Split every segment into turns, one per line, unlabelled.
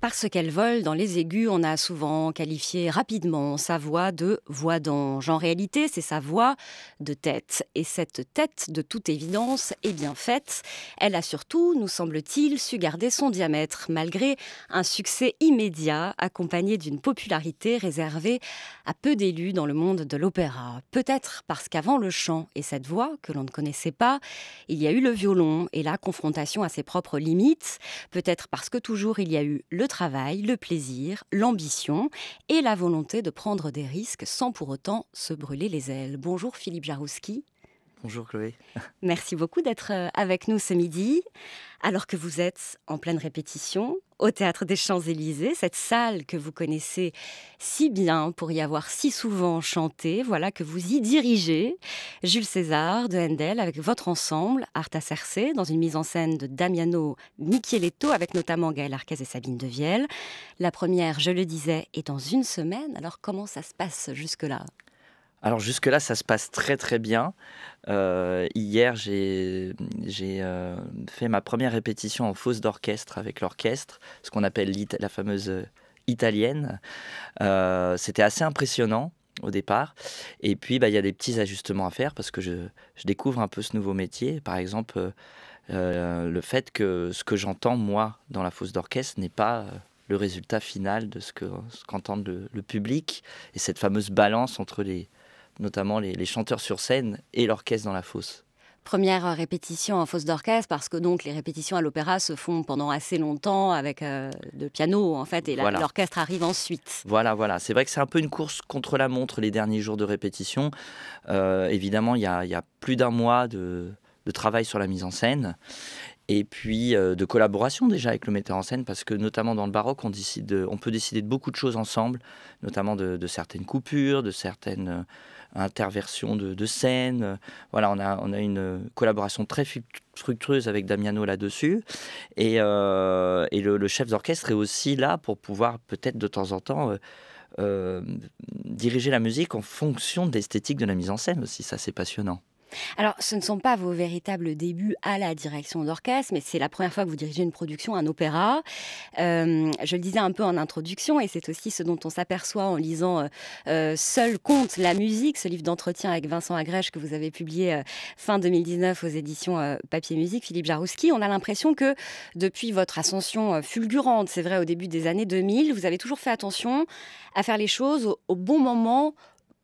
Parce qu'elle vole dans les aigus, on a souvent qualifié rapidement sa voix de voix d'ange. En réalité, c'est sa voix de tête. Et cette tête, de toute évidence, est bien faite. Elle a surtout, nous semble-t-il, su garder son diamètre, malgré un succès immédiat, accompagné d'une popularité réservée à peu d'élus dans le monde de l'opéra. Peut-être parce qu'avant le chant et cette voix que l'on ne connaissait pas, il y a eu le violon et la confrontation à ses propres limites. Peut-être parce que toujours il y a eu le travail, le plaisir, l'ambition et la volonté de prendre des risques sans pour autant se brûler les ailes. Bonjour Philippe Jarouski.
Bonjour Chloé.
Merci beaucoup d'être avec nous ce midi, alors que vous êtes en pleine répétition au Théâtre des Champs-Élysées, cette salle que vous connaissez si bien pour y avoir si souvent chanté, voilà que vous y dirigez Jules César de Handel avec votre ensemble Artaserse dans une mise en scène de Damiano Micheletto avec notamment Gaël Arquez et Sabine Devielle. La première, je le disais, est dans une semaine, alors comment ça se passe jusque-là ?
Alors jusque-là, ça se passe très très bien. Hier, j'ai fait ma première répétition en fosse d'orchestre avec l'orchestre, ce qu'on appelle la fameuse italienne. C'était assez impressionnant au départ. Et puis, il y a des petits ajustements à faire parce que je découvre un peu ce nouveau métier. Par exemple, le fait que ce que j'entends, moi, dans la fosse d'orchestre n'est pas le résultat final de ce qu'entend le public. Et cette fameuse balance entre notamment les chanteurs sur scène et l'orchestre dans la fosse.
Première répétition en fosse d'orchestre, parce que donc les répétitions à l'opéra se font pendant assez longtemps avec le piano en fait, et
Voilà.
l'orchestre arrive ensuite.
Voilà. C'est vrai que c'est un peu une course contre la montre les derniers jours de répétition. Évidemment, il y a plus d'un mois de travail sur la mise en scène. Et puis de collaboration déjà avec le metteur en scène, parce que notamment dans le baroque, on peut décider de beaucoup de choses ensemble, notamment de certaines coupures, de certaines interversions de scènes. Voilà, on a une collaboration très fructueuse avec Damiano là-dessus. Et le chef d'orchestre est aussi là pour pouvoir peut-être de temps en temps diriger la musique en fonction de l'esthétique de la mise en scène aussi. Ça, c'est passionnant.
Alors, ce ne sont pas vos véritables débuts à la direction d'orchestre, mais c'est la première fois que vous dirigez une production, un opéra. Je le disais un peu en introduction, et c'est aussi ce dont on s'aperçoit en lisant Seul compte la musique, ce livre d'entretien avec Vincent Agrèche que vous avez publié fin 2019 aux éditions Papier Musique, Philippe Jarouski. On a l'impression que depuis votre ascension fulgurante, c'est vrai au début des années 2000, vous avez toujours fait attention à faire les choses au bon moment.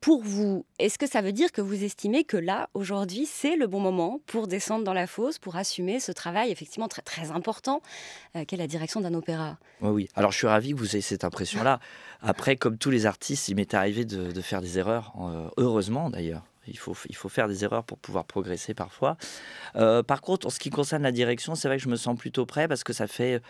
Pour vous, est-ce que ça veut dire que vous estimez que là, aujourd'hui, c'est le bon moment pour descendre dans la fosse, pour assumer ce travail effectivement très, très important qu'est la direction d'un opéra ?
Oui. Alors, je suis ravi que vous ayez cette impression-là. Après, comme tous les artistes, il m'est arrivé de faire des erreurs, heureusement d'ailleurs. Il faut faire des erreurs pour pouvoir progresser parfois. Par contre, en ce qui concerne la direction, c'est vrai que je me sens plutôt prêt parce que ça fait...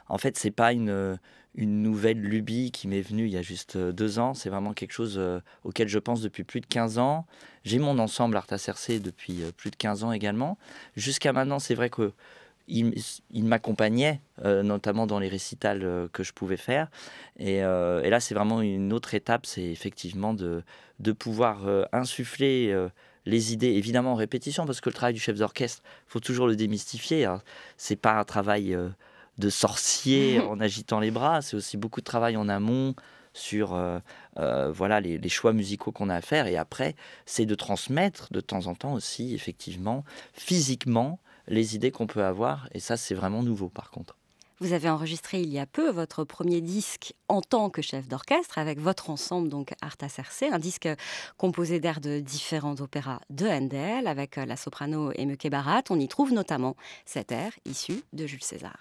En fait, c'est pas une nouvelle lubie qui m'est venue il y a juste 2 ans. C'est vraiment quelque chose auquel je pense depuis plus de 15 ans. J'ai mon ensemble Artaserse depuis plus de 15 ans également. Jusqu'à maintenant, c'est vrai qu'il m'accompagnait, notamment dans les récitals que je pouvais faire. Et là, c'est vraiment une autre étape, c'est effectivement de pouvoir insuffler les idées, évidemment en répétition, parce que le travail du chef d'orchestre, il faut toujours le démystifier. Hein. C'est pas un travail de sorcier en agitant les bras, c'est aussi beaucoup de travail en amont sur les choix musicaux qu'on a à faire. Et après, c'est de transmettre de temps en temps aussi, effectivement, physiquement, les idées qu'on peut avoir. Et ça, c'est vraiment nouveau, par contre.
Vous avez enregistré il y a peu votre premier disque en tant que chef d'orchestre avec votre ensemble, donc Artaserse, un disque composé d'airs de différents opéras de Handel avec la soprano Emeke Barat. On y trouve notamment cet air issu de Jules César.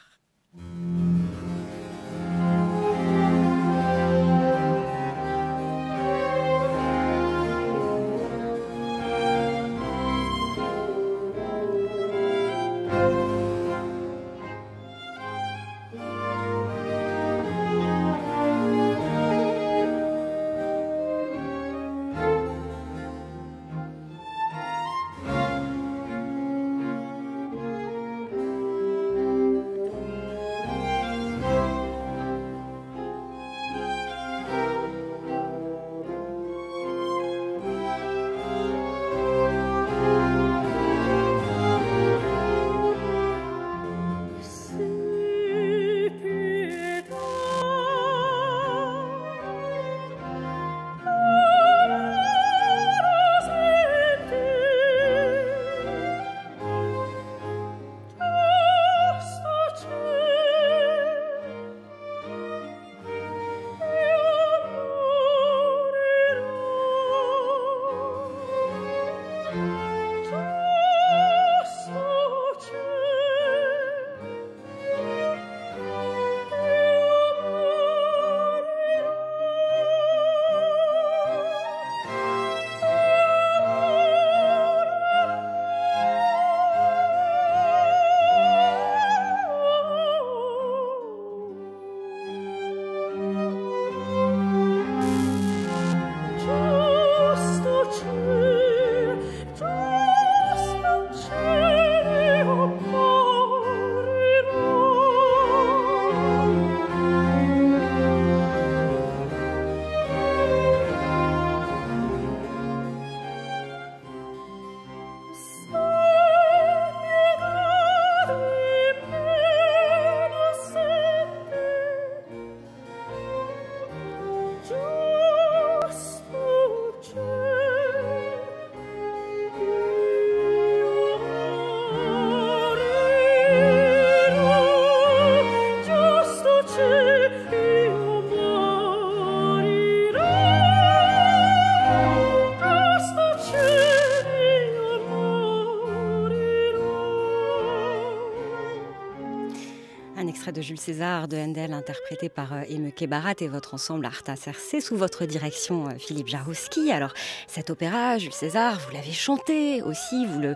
Jules César de Handel, interprété par Emeke Barat et votre ensemble Arta Serse, sous votre direction, Philippe Jarouski. Alors, cet opéra, Jules César, vous l'avez chanté aussi, vous le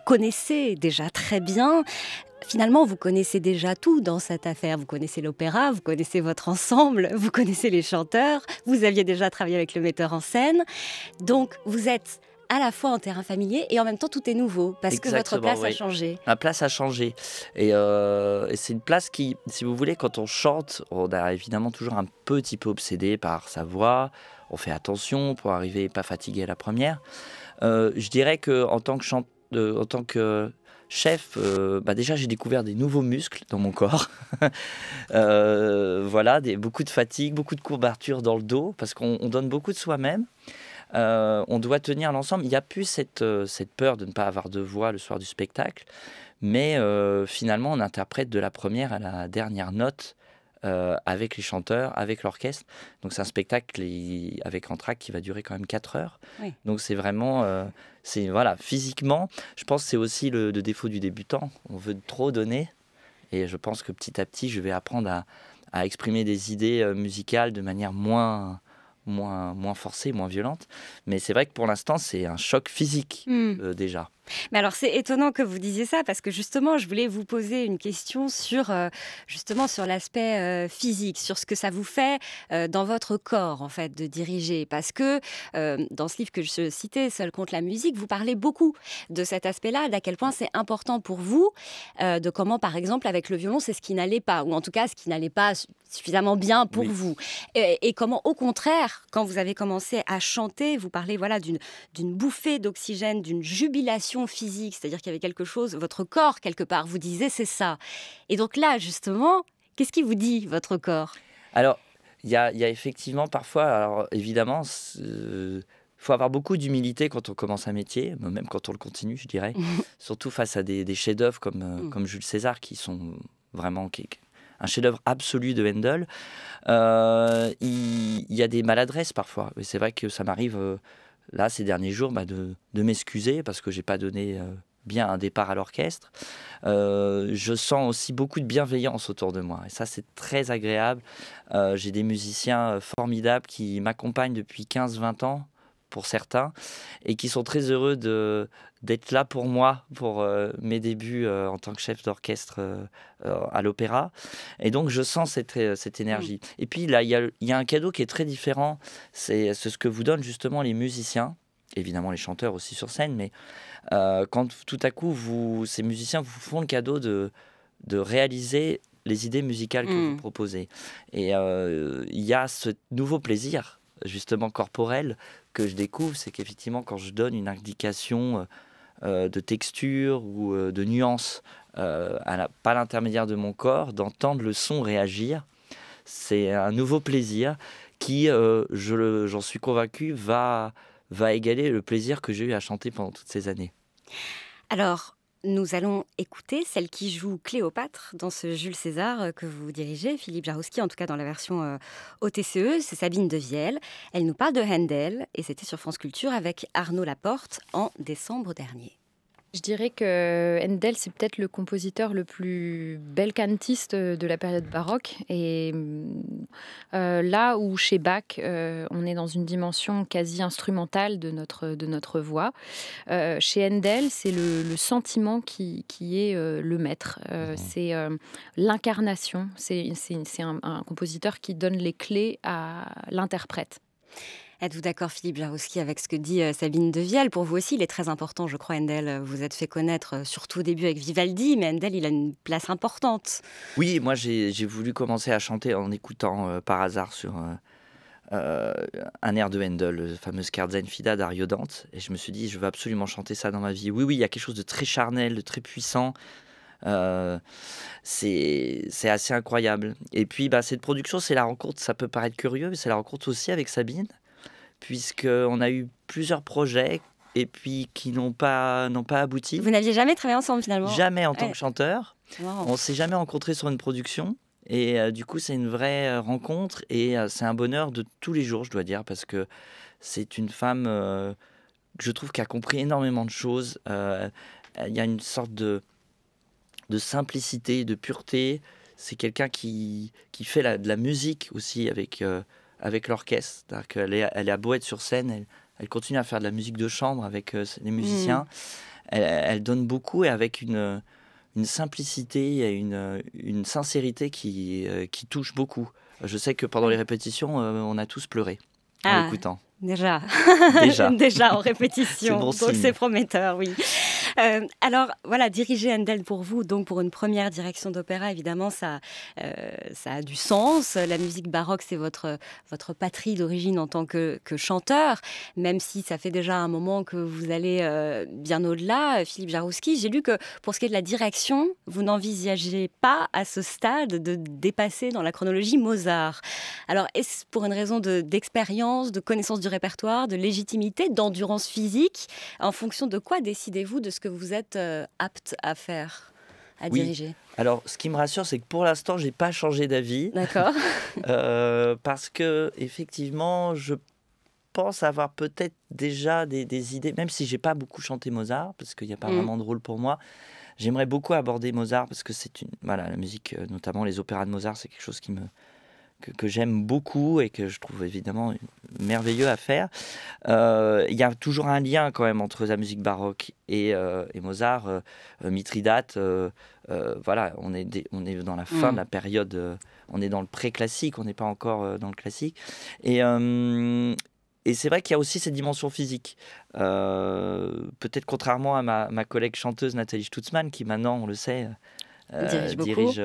connaissez déjà très bien. Finalement, vous connaissez déjà tout dans cette affaire. Vous connaissez l'opéra, vous connaissez votre ensemble, vous connaissez les chanteurs, vous aviez déjà travaillé avec le metteur en scène. Donc, vous êtes à la fois en terrain familier et en même temps tout est nouveau parce que votre place a changé.
Ma place a changé et c'est une place qui, si vous voulez, quand on chante, on a évidemment toujours un petit peu obsédé par sa voix, on fait attention pour arriver pas fatigué à la première. Je dirais qu'en tant que chef, déjà j'ai découvert des nouveaux muscles dans mon corps. Voilà, beaucoup de fatigue, beaucoup de courbatures dans le dos parce qu'on donne beaucoup de soi-même. On doit tenir l'ensemble. Il n'y a plus cette peur de ne pas avoir de voix le soir du spectacle, mais finalement on interprète de la première à la dernière note avec les chanteurs, avec l'orchestre. Donc c'est un spectacle avec entracte qui va durer quand même 4 heures. Oui. Donc c'est vraiment, voilà, physiquement, je pense que c'est aussi le défaut du débutant. On veut trop donner et je pense que petit à petit je vais apprendre à exprimer des idées musicales de manière moins forcée, moins violente. Mais c'est vrai que pour l'instant, c'est un choc physique déjà.
Mais alors, c'est étonnant que vous disiez ça parce que justement, je voulais vous poser une question sur l'aspect physique, sur ce que ça vous fait dans votre corps, en fait, de diriger. Parce que dans ce livre que je citais, Seul contre la musique, vous parlez beaucoup de cet aspect-là, d'à quel point c'est important pour vous, de comment, par exemple, avec le violon, c'est ce qui n'allait pas, ou en tout cas, ce qui n'allait pas suffisamment bien pour vous. Et comment, au contraire, quand vous avez commencé à chanter, vous parlez d'une bouffée d'oxygène, d'une jubilation physique, c'est-à-dire qu'il y avait quelque chose, votre corps, quelque part, vous disait c'est ça. Et donc là, justement, qu'est-ce qui vous dit, votre corps ?
Alors, il y a effectivement parfois, alors évidemment, faut avoir beaucoup d'humilité quand on commence un métier, même quand on le continue, je dirais, surtout face à des chefs-d'œuvre comme Jules César, qui sont vraiment un chef-d'œuvre absolu de Handel. Il y a des maladresses parfois. Et c'est vrai que ça m'arrive là ces derniers jours de m'excuser parce que j'ai pas donné bien un départ à l'orchestre. Je sens aussi beaucoup de bienveillance autour de moi et ça c'est très agréable. J'ai des musiciens formidables qui m'accompagnent depuis 15-20 ans pour certains et qui sont très heureux d'être là pour moi, pour mes débuts en tant que chef d'orchestre à l'opéra. Et donc, je sens cette énergie. Et puis, là, il y a un cadeau qui est très différent. C'est ce que vous donnent justement les musiciens, évidemment les chanteurs aussi sur scène, mais quand tout à coup, ces musiciens vous font le cadeau de réaliser les idées musicales que vous proposez. Et il y a ce nouveau plaisir, justement corporel, que je découvre, c'est qu'effectivement, quand je donne une indication de texture ou de nuance par l'intermédiaire de mon corps, d'entendre le son réagir, c'est un nouveau plaisir qui, j'en suis convaincu, va égaler le plaisir que j'ai eu à chanter pendant toutes ces années.
Alors, nous allons écouter celle qui joue Cléopâtre dans ce Jules César que vous dirigez, Philippe Jarouski, en tout cas dans la version OTCE, c'est Sabine Devielle. Elle nous parle de Handel et c'était sur France Culture avec Arnaud Laporte en décembre dernier.
Je dirais que Handel, c'est peut-être le compositeur le plus bel cantiste de la période baroque. Et là où chez Bach, on est dans une dimension quasi instrumentale de notre voix, chez Handel, c'est le sentiment qui est le maître. C'est l'incarnation. C'est un compositeur qui donne les clés à l'interprète.
Êtes-vous d'accord, Philippe Jarouski, avec ce que dit Sabine Devielle ? Pour vous aussi, il est très important, je crois, Handel. Vous êtes fait connaître surtout au début avec Vivaldi, mais Handel, il a une place importante.
Oui, moi, j'ai voulu commencer à chanter en écoutant par hasard sur un air de Handel, le fameux Scherzen Fida d'Ario Dante. Et je me suis dit, je veux absolument chanter ça dans ma vie. Oui, il y a quelque chose de très charnel, de très puissant. C'est assez incroyable. Et puis, cette production, c'est la rencontre, ça peut paraître curieux, mais c'est la rencontre aussi avec Sabine, puisqu'on a eu plusieurs projets et puis qui n'ont pas abouti.
Vous n'aviez jamais travaillé ensemble finalement ?
Jamais en tant que chanteur.
Wow.
On ne s'est jamais rencontrés sur une production. Et du coup, c'est une vraie rencontre et c'est un bonheur de tous les jours, je dois dire, parce que c'est une femme que je trouve qui a compris énormément de choses. Il y a une sorte de simplicité, de pureté. c'est quelqu'un qui fait de la musique aussi avec l'orchestre. C'est-à-dire qu'elle a beau être sur scène, elle continue à faire de la musique de chambre avec les musiciens. Elle donne beaucoup et avec une simplicité et une sincérité qui touche beaucoup. Je sais que pendant les répétitions, on a tous pleuré en l'écoutant.
Déjà.
Déjà
en répétition,
bon
donc
signe.
c'est prometteur, oui. Alors voilà, diriger Handel pour vous, donc pour une première direction d'opéra, évidemment, ça a du sens. La musique baroque, c'est votre patrie d'origine en tant que chanteur, même si ça fait déjà un moment que vous allez bien au-delà. Philippe Jaroussky, j'ai lu que pour ce qui est de la direction, vous n'envisagez pas à ce stade de dépasser dans la chronologie Mozart. Alors, est-ce pour une raison d'expérience, de connaissance du répertoire, de légitimité, d'endurance physique? En fonction de quoi décidez-vous de ce que vous êtes apte à faire, à diriger?
Alors, ce qui me rassure, c'est que pour l'instant, j'ai pas changé d'avis.
D'accord.
Parce que effectivement, je pense avoir peut-être déjà des idées, même si j'ai pas beaucoup chanté Mozart, parce qu'il n'y a pas vraiment de rôle pour moi. J'aimerais beaucoup aborder Mozart parce que la musique, notamment les opéras de Mozart, c'est quelque chose que j'aime beaucoup et que je trouve évidemment merveilleux à faire. Il y a toujours un lien quand même entre la musique baroque et Mozart. Mithridate, voilà, on est dans la fin de la période, on est dans le pré-classique, on n'est pas encore dans le classique. Et c'est vrai qu'il y a aussi cette dimension physique. Peut-être contrairement à ma collègue chanteuse Nathalie Stutzmann, qui maintenant, on le sait, dirige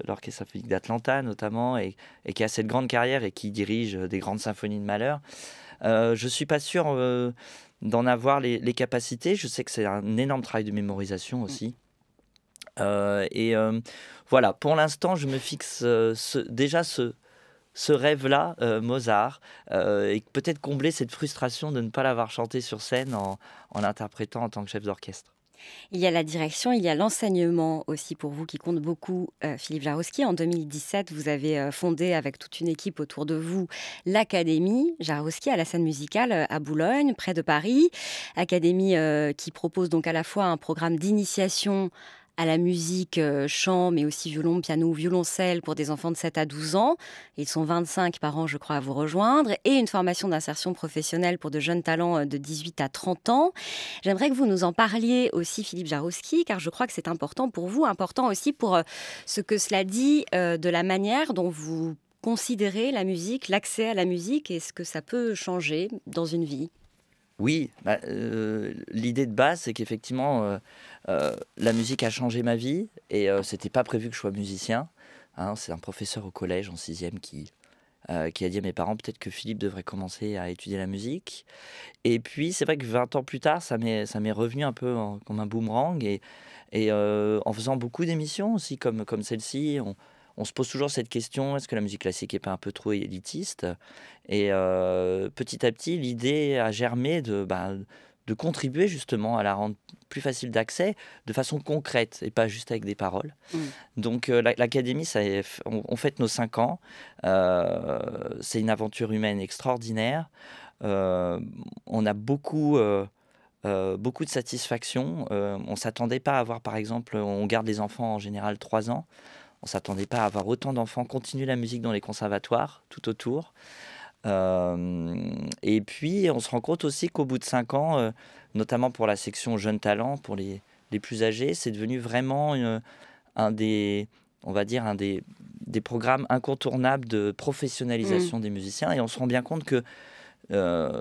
l'Orchestre symphonique d'Atlanta notamment, et qui a cette grande carrière et qui dirige des grandes symphonies de Mahler. Je ne suis pas sûr d'en avoir les capacités. Je sais que c'est un énorme travail de mémorisation aussi. Voilà, pour l'instant, je me fixe déjà ce rêve-là, Mozart, et peut-être combler cette frustration de ne pas l'avoir chanté sur scène en l'interprétant en tant que chef d'orchestre.
Il y a la direction, il y a l'enseignement aussi pour vous qui compte beaucoup, Philippe Jaroussky. En 2017, vous avez fondé avec toute une équipe autour de vous l'Académie Jaroussky à la scène musicale à Boulogne, près de Paris. Académie qui propose donc à la fois un programme d'initiation à la musique, chant, mais aussi violon, piano, violoncelle pour des enfants de 7 à 12 ans. Ils sont 25 par an, je crois, à vous rejoindre. Et une formation d'insertion professionnelle pour de jeunes talents de 18 à 30 ans. J'aimerais que vous nous en parliez aussi, Philippe Jaroussky, car je crois que c'est important pour vous, important aussi pour ce que cela dit de la manière dont vous considérez la musique, l'accès à la musique et ce que ça peut changer dans une vie.
Oui, l'idée de base, c'est qu'effectivement, la musique a changé ma vie et c'était pas prévu que je sois musicien. Hein, c'est un professeur au collège en 6e qui a dit à mes parents peut-être que Philippe devrait commencer à étudier la musique. Et puis, c'est vrai que 20 ans plus tard, ça m'est revenu un peu comme un boomerang. Et en faisant beaucoup d'émissions aussi, comme celle-ci, on se pose toujours cette question, est-ce que la musique classique n'est pas un peu trop élitiste? Et petit à petit, l'idée a germé de contribuer justement à la rendre plus facile d'accès de façon concrète et pas juste avec des paroles. Donc l'Académie, on fête nos 5 ans. C'est une aventure humaine extraordinaire. On a beaucoup de satisfaction. On ne s'attendait pas à avoir, par exemple, on garde les enfants en général 3 ans. On ne s'attendait pas à avoir autant d'enfants continuer la musique dans les conservatoires, tout autour. Et puis, on se rend compte aussi qu'au bout de 5 ans, notamment pour la section jeunes talents, pour les plus âgés, c'est devenu vraiment un des programmes incontournables de professionnalisation des musiciens. Et on se rend bien compte que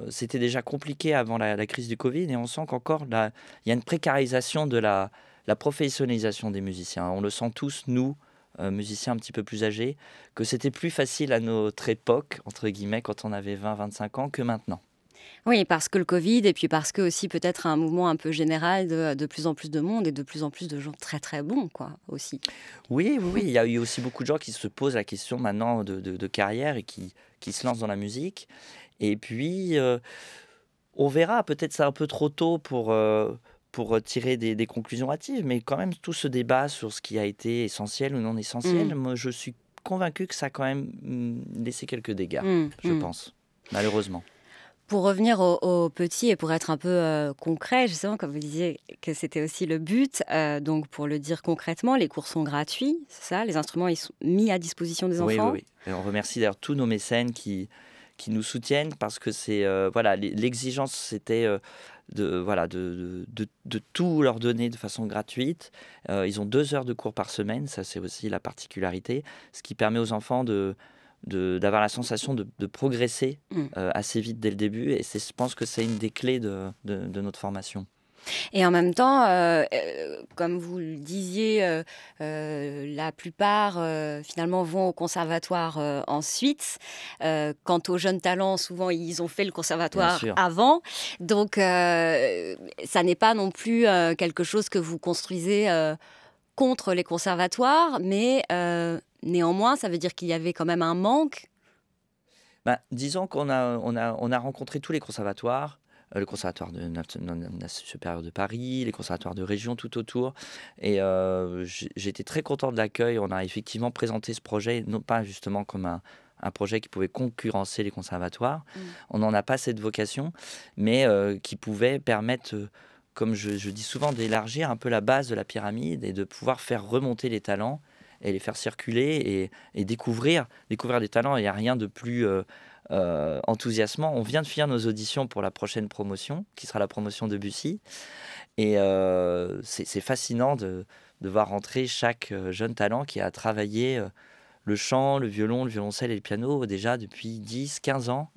c'était déjà compliqué avant la crise du Covid. Et on sent qu'encore, il y a une précarisation de la professionnalisation des musiciens. On le sent tous, nous, musiciens un petit peu plus âgés, que c'était plus facile à notre époque, entre guillemets, quand on avait 20-25 ans, que maintenant.
Oui, parce que le Covid, et puis parce que aussi peut-être un mouvement un peu général de plus en plus de monde et de plus en plus de gens très très bons, quoi, aussi.
Oui, il y a eu aussi beaucoup de gens qui se posent la question maintenant de carrière et qui se lancent dans la musique. Et puis, on verra, peut-être c'est un peu trop tôt pour tirer des conclusions hâtives, mais quand même tout ce débat sur ce qui a été essentiel ou non essentiel, moi je suis convaincu que ça a quand même laissé quelques dégâts, je pense, malheureusement.
Pour revenir aux petits et pour être un peu concret, justement, comme vous disiez que c'était aussi le but, donc pour le dire concrètement, les cours sont gratuits, c'est ça? Les instruments, ils sont mis à disposition des
Oui, oui,
enfants?
oui. Et on remercie d'ailleurs tous nos mécènes qui nous soutiennent parce que c'est voilà, l'exigence c'était voilà, de tout leur donner de façon gratuite. Ils ont 2 heures de cours par semaine, ça c'est aussi la particularité, ce qui permet aux enfants d'avoir la sensation de progresser
Mmh.
assez vite dès le début. Et je pense que c'est une des clés de notre formation.
Et en même temps, comme vous le disiez, la plupart, finalement, vont au conservatoire ensuite. Quant aux jeunes talents, souvent, ils ont fait le
Bien
conservatoire
sûr.
avant. Donc, ça n'est pas non plus quelque chose que vous construisez contre les conservatoires, mais néanmoins, ça veut dire qu'il y avait quand même un manque.
Bah, disons qu'on a rencontré tous les conservatoires, le conservatoire supérieur de Paris, les conservatoires de région tout autour. Et j'ai été très content de l'accueil. On a effectivement présenté ce projet, non pas justement comme un projet qui pouvait concurrencer les conservatoires. On n'en a pas cette vocation, mais qui pouvait permettre, comme je dis souvent, d'élargir un peu la base de la pyramide et de pouvoir faire remonter les talents et les faire circuler et découvrir des talents. Il n'y a rien de plus enthousiasmant. On vient de finir nos auditions pour la prochaine promotion, qui sera la promotion de Bussy. Et c'est fascinant de voir rentrer chaque jeune talent qui a travaillé le chant, le violon, le violoncelle et le piano déjà depuis 10, 15 ans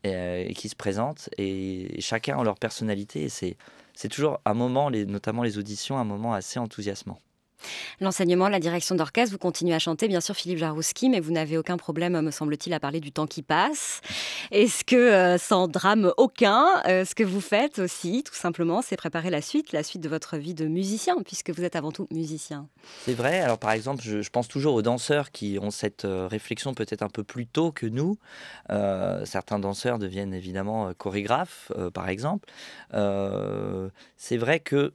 et qui se présentent. Et chacun a leur personnalité. Et c'est toujours un moment, notamment les auditions, un moment assez enthousiasmant.
L'enseignement, la direction d'orchestre, vous continuez à chanter, bien sûr, Philippe Jarouski, mais vous n'avez aucun problème, me semble-t-il, à parler du temps qui passe. Est-ce que, sans drame aucun, ce que vous faites aussi, tout simplement, c'est préparer la suite de votre vie de musicien, puisque vous êtes avant tout musicien?
C'est vrai. Alors, par exemple, je pense toujours aux danseurs qui ont cette réflexion peut-être un peu plus tôt que nous. Certains danseurs deviennent évidemment chorégraphes, par exemple. C'est vrai que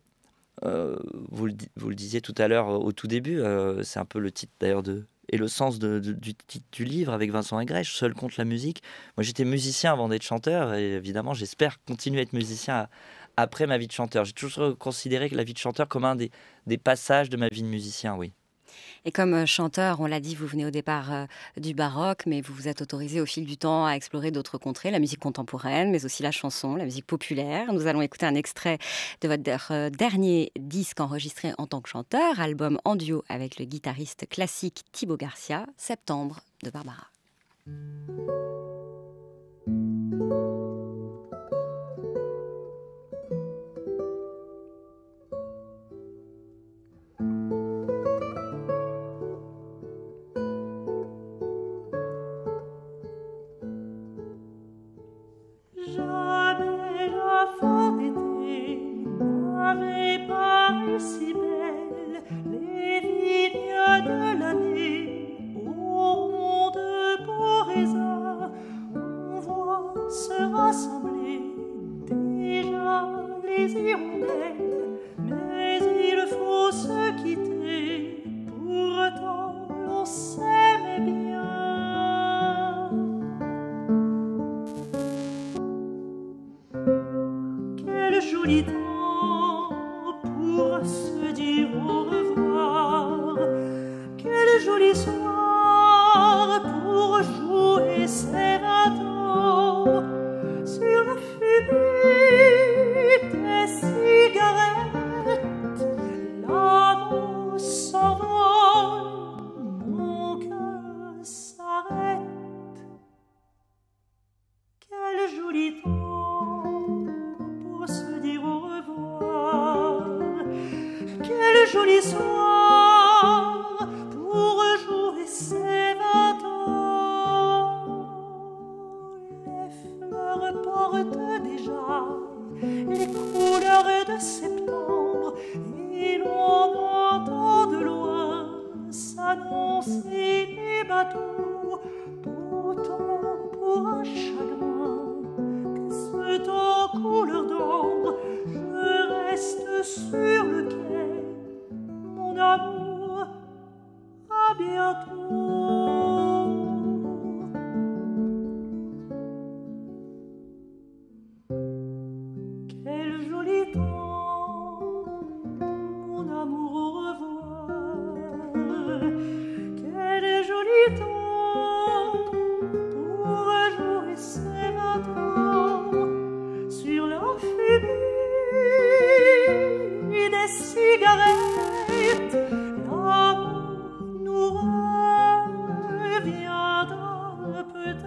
vous le disiez tout à l'heure au tout début, c'est un peu le titre d'ailleurs et le sens du titre du livre avec Vincent Agrèche, Seul contre la musique. Moi j'étais musicien avant d'être chanteur et évidemment j'espère continuer à être musicien après ma vie de chanteur. J'ai toujours considéré que la vie de chanteur comme un des passages de ma vie de musicien, oui.
Et comme chanteur, on l'a dit, vous venez au départ du baroque, mais vous vous êtes autorisé au fil du temps à explorer d'autres contrées, la musique contemporaine, mais aussi la chanson, la musique populaire. Nous allons écouter un extrait de votre dernier disque enregistré en tant que chanteur, album en duo avec le guitariste classique Thibaut Garcia, Septembre de Barbara.
Jamais la fin d'été n'avait paru si belle, les vignes de l'année auront de beaux raisins. On voit se rassembler déjà les hirondelles, mais il faut se quitter, pourtant l'on s'aimait bien. Quel joli temps pour se dire au revoir, quel joli soir pour jouer ses 20 ans, sur la fumée des cigarettes, l'amour s'envole, mon cœur s'arrête. Quel joli temps pour se dire au revoir, quel joli soir pour jouer ses 20 ans. Les fleurs portent déjà les couleurs de septembre et l'on entend de loin s'annoncer les bateaux, d'autant pour un chagrin que ce temps couleur d'ombre, je reste sur le quai, mon amour, à bientôt. les cigarettes, l'amour nous reviendra peut-être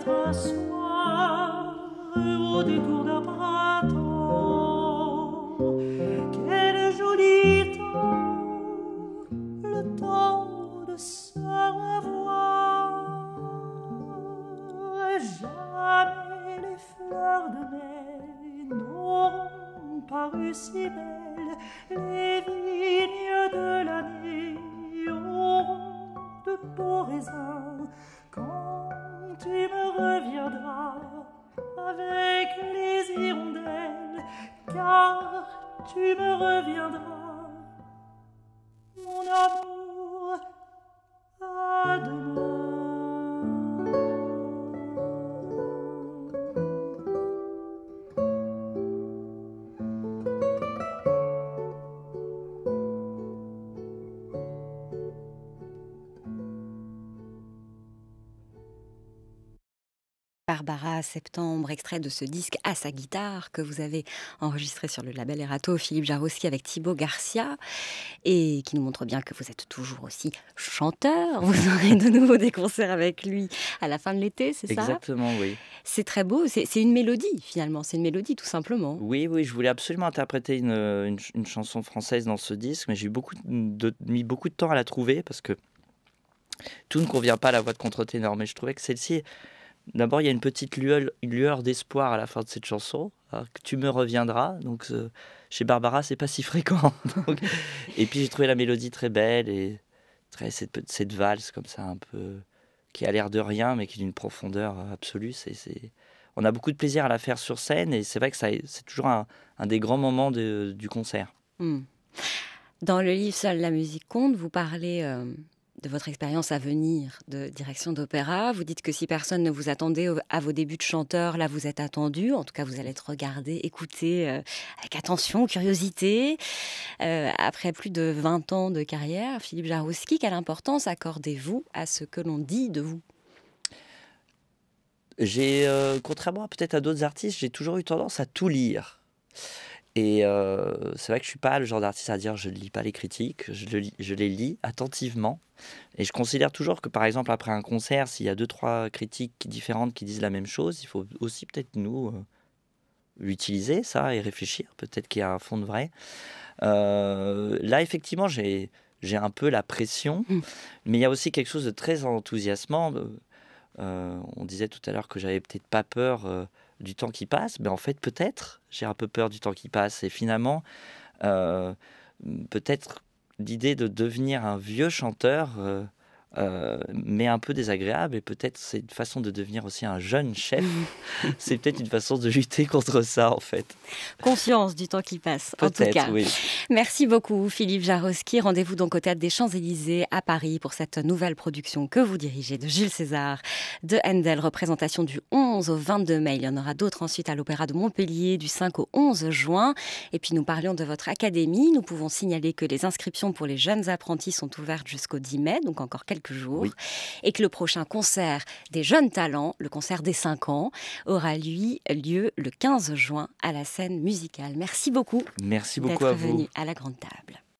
un soir au détour d'un printemps. Quel joli temps, le temps de se revoir. Jamais les fleurs de mai n'auront paru si belles, les vignes de l'année auront de beaux raisins. Quand tu me reviendras avec les hirondelles, car tu me reviendras, mon amour, à demain.
Barbara Septembre, extrait de ce disque à sa guitare que vous avez enregistré sur le label Erato, Philippe Jarouski avec Thibaut Garcia, et qui nous montre bien que vous êtes toujours aussi chanteur. Vous aurez de nouveau des concerts avec lui à la fin de l'été, c'est ça?
Exactement, oui.
C'est très beau, c'est une mélodie finalement, c'est une mélodie tout simplement.
Oui, oui, je voulais absolument interpréter une chanson française dans ce disque, mais j'ai mis beaucoup de temps à la trouver parce que tout ne convient pas à la voix de contre-ténor. Mais je trouvais que celle-ci, d'abord, il y a une petite lueur d'espoir à la fin de cette chanson, hein, que tu me reviendras. Donc, chez Barbara, c'est pas si fréquent. Donc, et puis, j'ai trouvé la mélodie très belle et cette valse comme ça, un peu, qui a l'air de rien, mais qui est d'une profondeur absolue. On a beaucoup de plaisir à la faire sur scène et c'est vrai que c'est toujours un des grands moments du concert.
Dans le livre Seule la musique compte, vous parlez de votre expérience à venir de direction d'opéra. Vous dites que si personne ne vous attendait à vos débuts de chanteur, là vous êtes attendu. En tout cas, vous allez être regardé, écouté avec attention, curiosité. Après plus de 20 ans de carrière, Philippe Jarouski, quelle importance accordez-vous à ce que l'on dit de vous?
Contrairement peut-être à d'autres artistes, j'ai toujours eu tendance à tout lire. Et c'est vrai que je ne suis pas le genre d'artiste à dire je ne lis pas les critiques, je les lis attentivement. Et je considère toujours que par exemple après un concert, s'il y a 2-3 critiques différentes qui disent la même chose, il faut aussi peut-être nous l'utiliser ça et réfléchir, peut-être qu'il y a un fond de vrai. Là effectivement j'ai un peu la pression, mais il y a aussi quelque chose de très enthousiasmant. On disait tout à l'heure que j'avais peut-être pas peur du temps qui passe, mais en fait peut-être j'ai un peu peur du temps qui passe et finalement peut-être l'idée de devenir un vieux chanteur mais un peu désagréable et peut-être c'est une façon de devenir aussi un jeune chef. C'est peut-être une façon de lutter contre ça en fait.
Conscience du temps qui passe, en tout cas.
Oui.
Merci beaucoup Philippe Jarouski. Rendez-vous donc au Théâtre des Champs-Élysées à Paris pour cette nouvelle production que vous dirigez de Jules César, de Handel. Représentation du 11 au 22 mai. Il y en aura d'autres ensuite à l'Opéra de Montpellier du 5 au 11 juin. Et puis nous parlions de votre académie. Nous pouvons signaler que les inscriptions pour les jeunes apprentis sont ouvertes jusqu'au 10 mai, donc encore quelques jours. Oui. Et que le prochain concert des jeunes talents, le concert des 5 ans, aura lui lieu le 15 juin à la Scène Musicale. Merci beaucoup.
Merci beaucoup à vous.
D'être venu à la grande table.